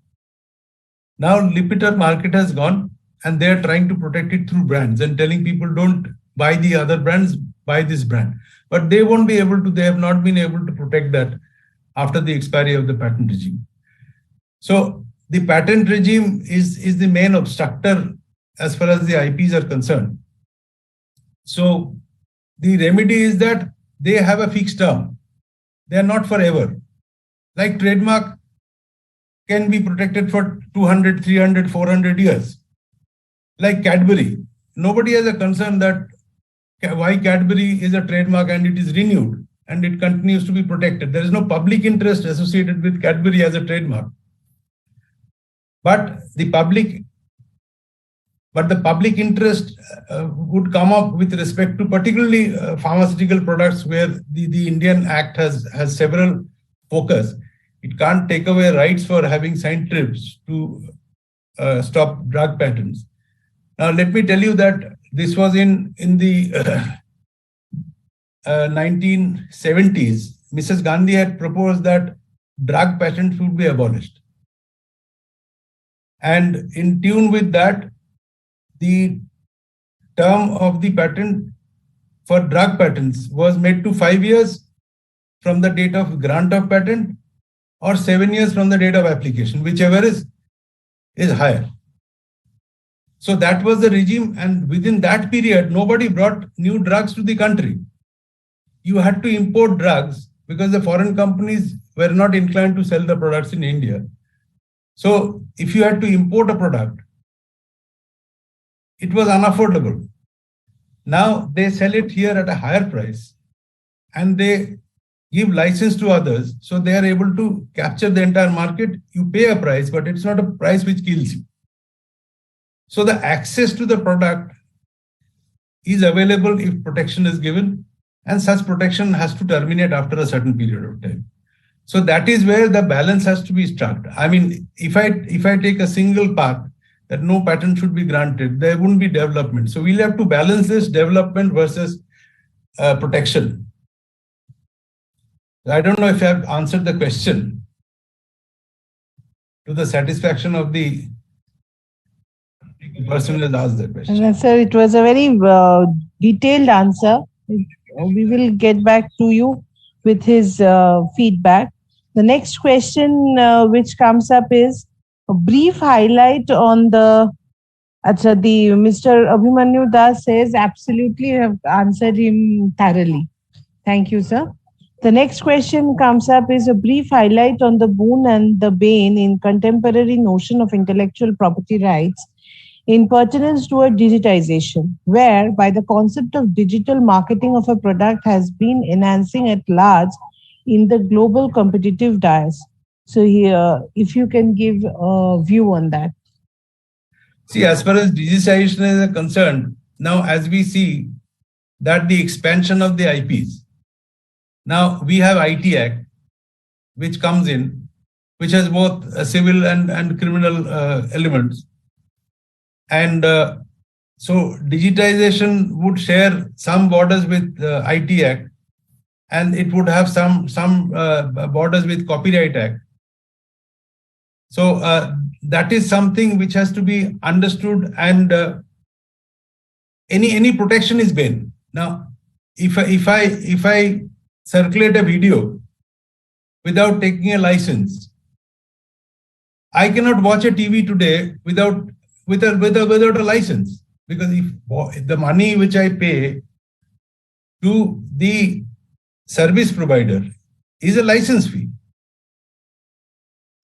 Now Lipitor market has gone and they are trying to protect it through brands and telling people don't buy the other brands, buy this brand. But they won't be able to, they have not been able to protect that after the expiry of the patent regime. So the patent regime is the main obstructor as far as the IPs are concerned. So the remedy is that they have a fixed term. They are not forever. Like trademark can be protected for 200, 300, 400 years. Like Cadbury, nobody has a concern that why Cadbury is a trademark and it is renewed and it continues to be protected. There is no public interest associated with Cadbury as a trademark. But the public interest would come up with respect to particularly pharmaceutical products where the Indian Act has several focus. It can't take away rights for having signed trips to stop drug patents. Now, let me tell you that this was in the 1970s. Mrs. Gandhi had proposed that drug patents would be abolished. And in tune with that, the term of the patent for drug patents was made to 5 years from the date of grant of patent or 7 years from the date of application, whichever is higher. So that was the regime, and within that period, nobody brought new drugs to the country. You had to import drugs because the foreign companies were not inclined to sell the products in India. So if you had to import a product, it was unaffordable. Now they sell it here at a higher price and they give license to others, so they are able to capture the entire market. You pay a price, but it's not a price which kills you. So the access to the product is available if protection is given, and such protection has to terminate after a certain period of time. So that is where the balance has to be struck. I mean, if I take a single path that no patent should be granted, there wouldn't be development. So we'll have to balance this development versus protection. I don't know if I have answered the question to the satisfaction of the person who has asked the question. And sir, it was a very detailed answer. We will get back to you with his feedback. The next question which comes up is a brief highlight on the Mr. Abhimanyu Das says absolutely you have answered him thoroughly. Thank you, sir. The next question comes up is a brief highlight on the boon and the bane in contemporary notion of intellectual property rights in pertinence toward digitization, where by the concept of digital marketing of a product has been enhancing at large in the global competitive dais. So here, if you can give a view on that. See, as far as digitization is concerned, now as we see that the expansion of the IPs, now we have IT Act, which comes in, which has both civil and criminal elements. And so digitization would share some borders with IT Act, and it would have some borders with Copyright Act. So that is something which has to be understood, and any protection is banned. Now, if I circulate a video without taking a license, I cannot watch a TV today without a license, because if the money which I pay to the service provider is a license fee.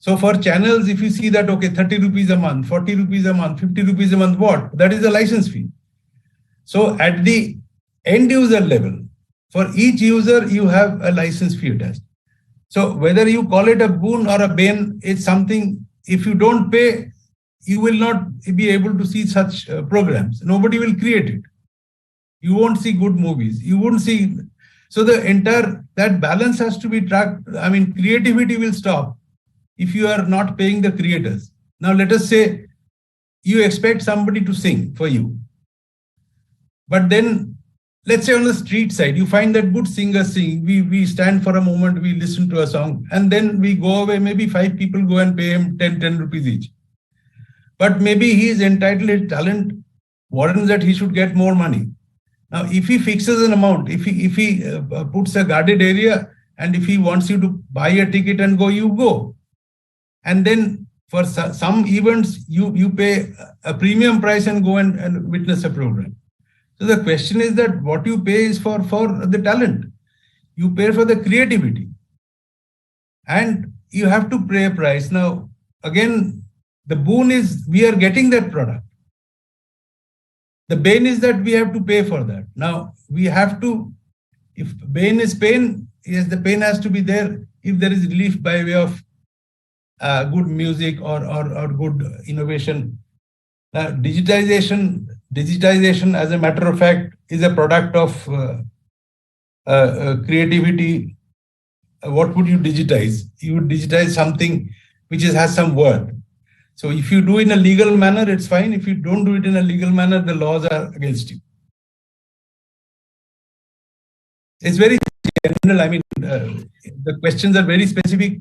So for channels, if you see that, okay, 30 rupees a month, 40 rupees a month, 50 rupees a month, what? That is a license fee. So at the end user level, for each user, you have a license fee attached. So whether you call it a boon or a bane, it's something, if you don't pay, you will not be able to see such programs. Nobody will create it. You won't see good movies. You won't see. So that balance has to be tracked. I mean, creativity will stop if you are not paying the creators. Now, let us say you expect somebody to sing for you. But then, let's say on the street side, you find that good singers sing. We stand for a moment, we listen to a song, and then we go away. Maybe 5 people go and pay him 10 rupees each. But maybe he is entitled, his talent warrants that he should get more money. Now, if he fixes an amount, if he puts a guarded area, and if he wants you to buy a ticket and go, you go. And then for some events, you pay a premium price and go and witness a program. So the question is that what you pay is for the talent. You pay for the creativity. And you have to pay a price. Now, again, the boon is we are getting that product. The bane is that we have to pay for that. Now, we have to, if bane is pain, yes, the pain has to be there if there is relief by way of good music or good innovation. Now, digitization, as a matter of fact, is a product of creativity. What would you digitize? You would digitize something which has some worth. So if you do it in a legal manner, it's fine. If you don't do it in a legal manner, the laws are against you. It's very general. I mean, the questions are very specific.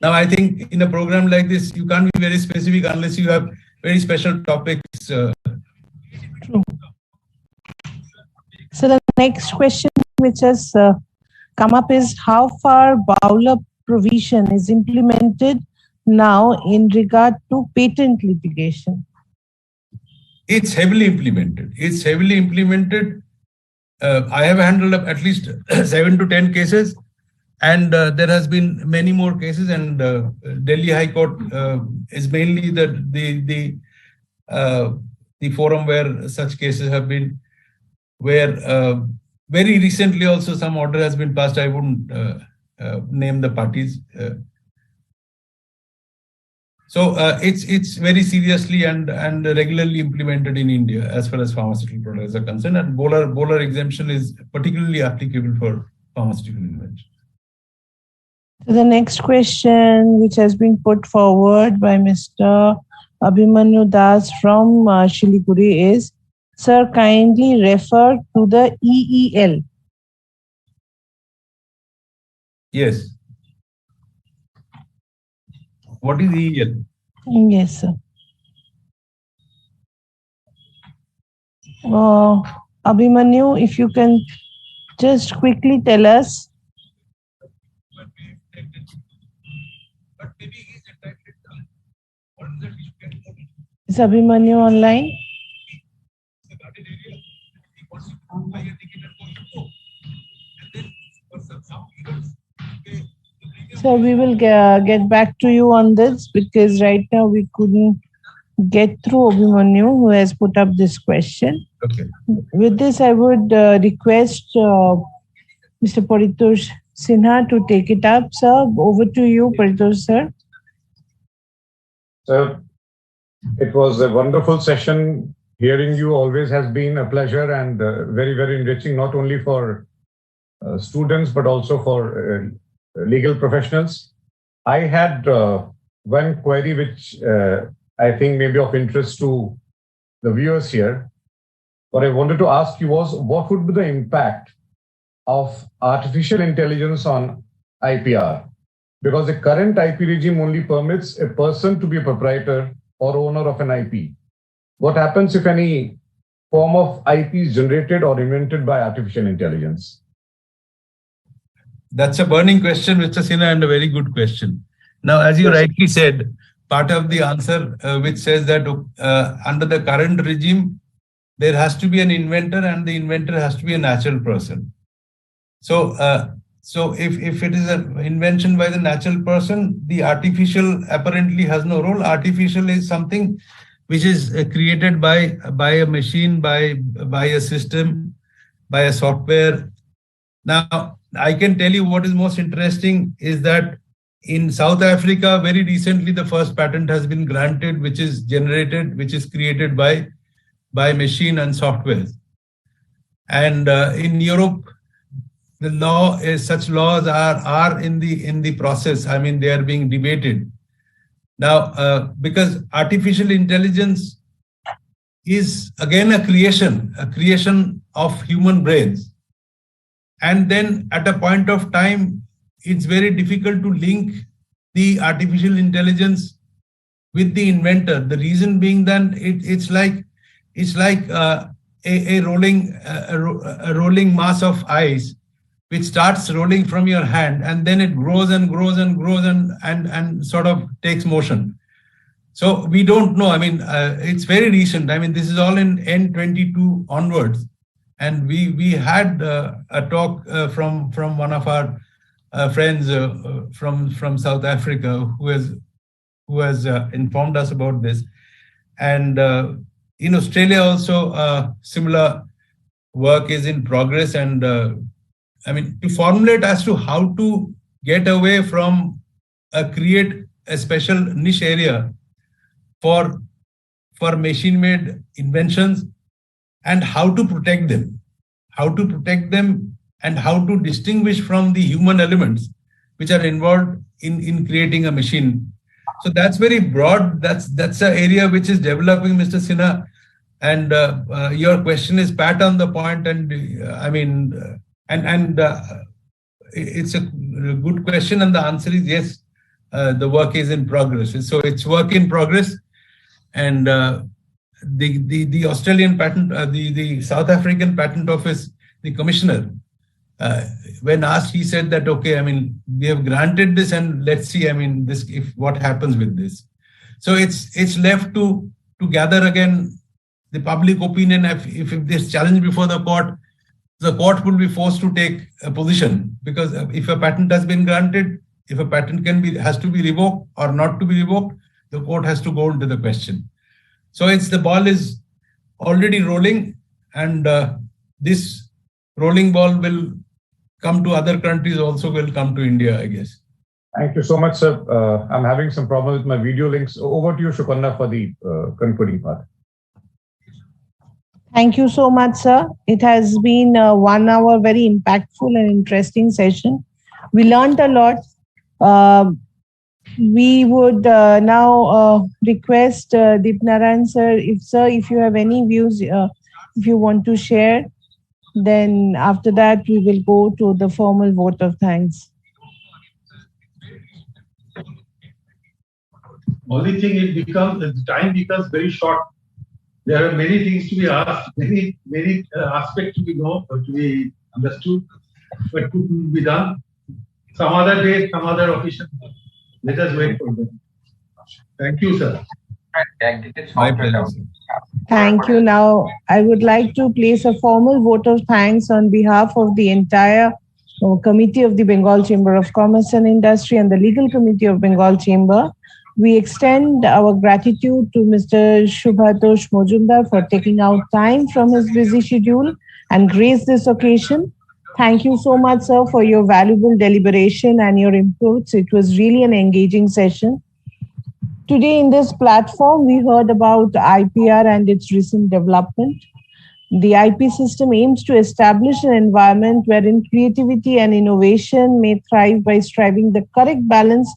Now, I think in a program like this, you can't be very specific unless you have very special topics. True. So the next question which has come up is how far Bowler provision is implemented now in regard to patent litigation? It's heavily implemented. I have handled at least 7 to 10 cases, and there has been many more cases. And Delhi High Court is mainly the forum where such cases have been. Where very recently also some order has been passed. I wouldn't name the parties. So it's very seriously and regularly implemented in India as far as pharmaceutical products are concerned, and bowler exemption is particularly applicable for pharmaceutical inventions. The next question, which has been put forward by Mr. Abhimanyu Das from Shiliguri is, sir, kindly refer to the EEL. Yes. What is EEL? Yes, sir. Abhimanyu, if you can just quickly tell us. Is Abhimanyu online? So we will get back to you on this, because right now we couldn't get through Abhimanyu, who has put up this question. Okay. With this, I would request Mr. Paritosh Sinha to take it up. Sir, over to you, Paritosh, sir. Sir, it was a wonderful session. Hearing you always has been a pleasure and very, very enriching, not only for students, but also for legal professionals. I had one query which I think may be of interest to the viewers here. What I wanted to ask you was, what would be the impact of artificial intelligence on IPR? Because the current IP regime only permits a person to be a proprietor or owner of an IP. What happens if any form of IP is generated or invented by artificial intelligence? That's a burning question, Mr. Sinha, and a very good question. Now, as you rightly said, part of the answer which says that under the current regime, there has to be an inventor, and the inventor has to be a natural person. So if it is an invention by the natural person, the artificial apparently has no role. Artificial is something which is created by a machine, by a system, by a software. Now, I can tell you what is most interesting is that in South Africa, very recently, the first patent has been granted, which is created by machine and software. And in Europe, the law is, such laws are in the process. I mean, they are being debated now because artificial intelligence is again a creation of human brains. And then at a point of time, it's very difficult to link the artificial intelligence with the inventor. The reason being that it's like a rolling mass of ice, which starts rolling from your hand, and then it grows and grows and grows and sort of takes motion. So we don't know. I mean, it's very recent. I mean, this is all in N22 onwards. And we had a talk from one of our friends from South Africa who has informed us about this. And in Australia also, similar work is in progress. And I mean, to formulate as to how to get away from create a special niche area for machine-made inventions, and how to protect them, and how to distinguish from the human elements which are involved in creating a machine. So that's very broad. That's an area which is developing, Mr. Sinha. And your question is pat on the point. And I mean, it's a good question. And the answer is yes, the work is in progress. So it's work in progress. And the Australian patent, the South African Patent Office, the commissioner, when asked, he said that, okay, I mean, we have granted this and let's see, I mean, this, if what happens with this. So it's left to gather again the public opinion. If there's challenge before the court will be forced to take a position, because if a patent has been granted, if a patent has to be revoked or not to be revoked, the court has to go into the question. So the ball is already rolling, and this rolling ball will come to other countries also will come to India, I guess. Thank you so much, sir. I'm having some problem with my video links. Over to you, Shukanna, for the concluding part. Thank you so much, sir. It has been a 1 hour, very impactful and interesting session. We learned a lot. We would now request Deepnarayan sir, if you have any views, if you want to share, then after that we will go to the formal vote of thanks. Only thing the time becomes very short. There are many things to be asked, many aspects to be known, to be understood, but could be done. Some other day, some other occasion. Let us wait for them. Thank you, sir. My pleasure. Thank you. Now, I would like to place a formal vote of thanks on behalf of the entire committee of the Bengal Chamber of Commerce and Industry and the legal committee of Bengal Chamber. We extend our gratitude to Mr. Subhatosh Majumdar for taking out time from his busy schedule and grace this occasion. Thank you so much, sir, for your valuable deliberation and your inputs. It was really an engaging session. Today in this platform, we heard about IPR and its recent development. The IP system aims to establish an environment wherein creativity and innovation may thrive by striking the correct balance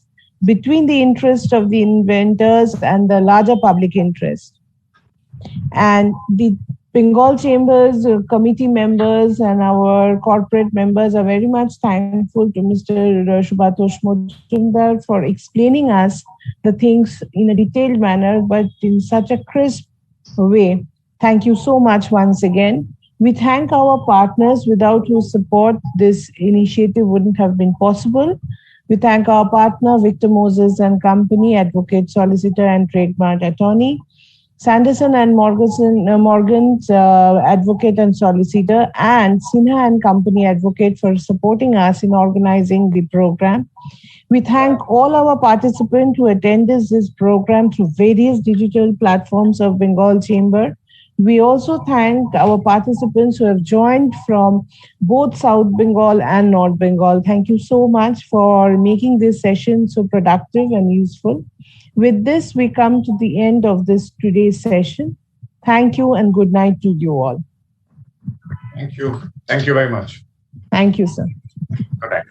between the interest of the inventors and the larger public interest. And the Bengal Chambers committee members and our corporate members are very much thankful to Mr. Subhatosh Majumdar for explaining us the things in a detailed manner, but in such a crisp way. Thank you so much once again. We thank our partners without whose support this initiative wouldn't have been possible. We thank our partner, Victor Moses and Company, advocate, solicitor, and trademark attorney. Sanderson and Morgan's advocate and solicitor, and Sinha and Company advocate for supporting us in organizing the program. We thank all our participants who attended this program through various digital platforms of Bengal Chamber. We also thank our participants who have joined from both South Bengal and North Bengal. Thank you so much for making this session so productive and useful. With this, we come to the end of this today's session. Thank you and good night to you all. Thank you. Thank you very much. Thank you, sir. Good night.